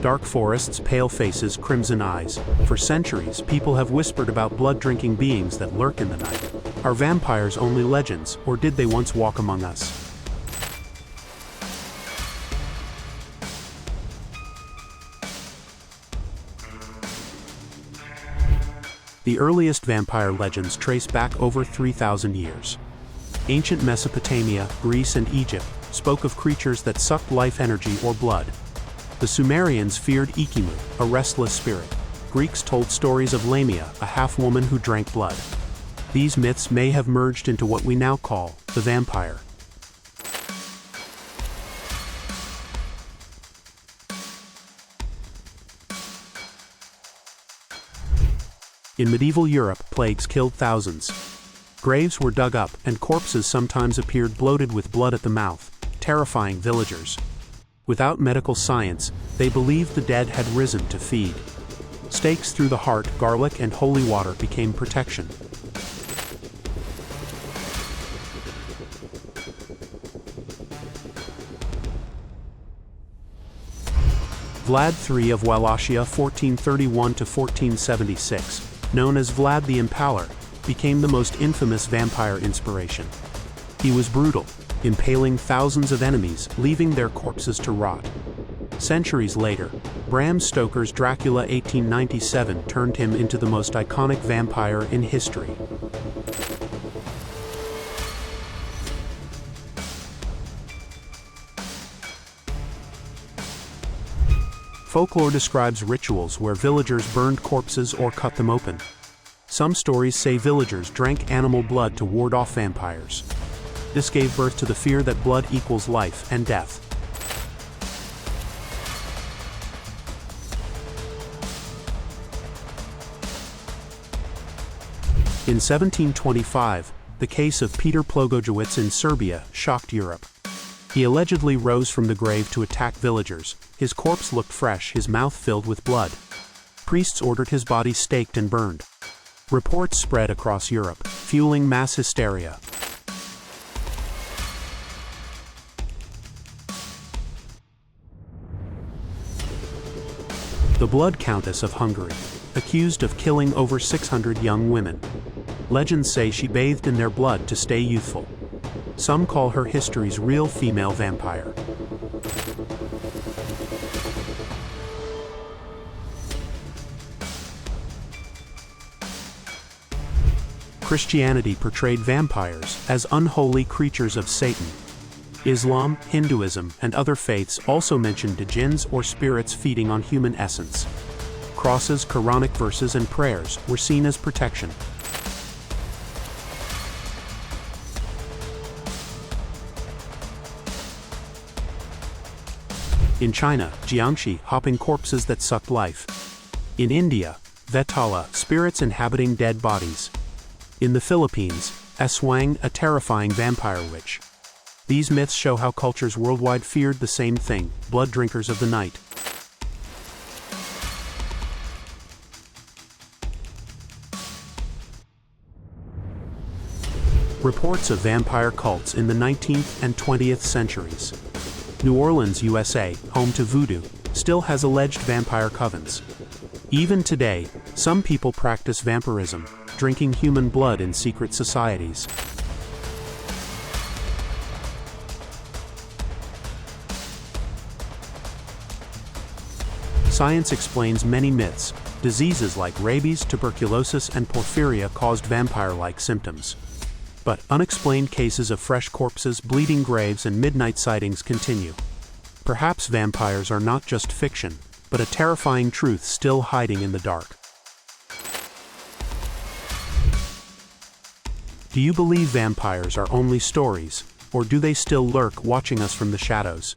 Dark forests, pale faces, crimson eyes. For centuries, people have whispered about blood-drinking beings that lurk in the night. Are vampires only legends, or did they once walk among us? The earliest vampire legends trace back over 3,000 years. Ancient Mesopotamia, Greece, and Egypt spoke of creatures that sucked life energy or blood. The Sumerians feared Ikimu, a restless spirit. Greeks told stories of Lamia, a half-woman who drank blood. These myths may have merged into what we now call the vampire. In medieval Europe, plagues killed thousands. Graves were dug up, and corpses sometimes appeared bloated with blood at the mouth, terrifying villagers. Without medical science, they believed the dead had risen to feed. Stakes through the heart, garlic, and holy water became protection. Vlad III of Wallachia 1431 to 1476, known as Vlad the Impaler, became the most infamous vampire inspiration. He was brutal, impaling thousands of enemies, leaving their corpses to rot. Centuries later, Bram Stoker's Dracula 1897 turned him into the most iconic vampire in history. Folklore describes rituals where villagers burned corpses or cut them open. Some stories say villagers drank animal blood to ward off vampires. This gave birth to the fear that blood equals life and death. In 1725, the case of Peter Plogojowitz in Serbia shocked Europe. He allegedly rose from the grave to attack villagers. His corpse looked fresh, his mouth filled with blood. Priests ordered his body staked and burned. Reports spread across Europe, fueling mass hysteria. The Blood Countess of Hungary, accused of killing over 600 young women. Legends say she bathed in their blood to stay youthful. Some call her history's real female vampire. Christianity portrayed vampires as unholy creatures of Satan. Islam, Hinduism, and other faiths also mentioned jinns or spirits feeding on human essence. Crosses, Quranic verses, and prayers were seen as protection. In China, Jiangxi, hopping corpses that sucked life. In India, Vetala, spirits inhabiting dead bodies. In the Philippines, Aswang, a terrifying vampire witch. These myths show how cultures worldwide feared the same thing, blood drinkers of the night. Reports of vampire cults in the 19th and 20th centuries. New Orleans, USA, home to voodoo, still has alleged vampire covens. Even today, some people practice vampirism, drinking human blood in secret societies. Science explains many myths. Diseases like rabies, tuberculosis, and porphyria caused vampire-like symptoms. But unexplained cases of fresh corpses, bleeding graves, and midnight sightings continue. Perhaps vampires are not just fiction, but a terrifying truth still hiding in the dark. Do you believe vampires are only stories, or do they still lurk watching us from the shadows?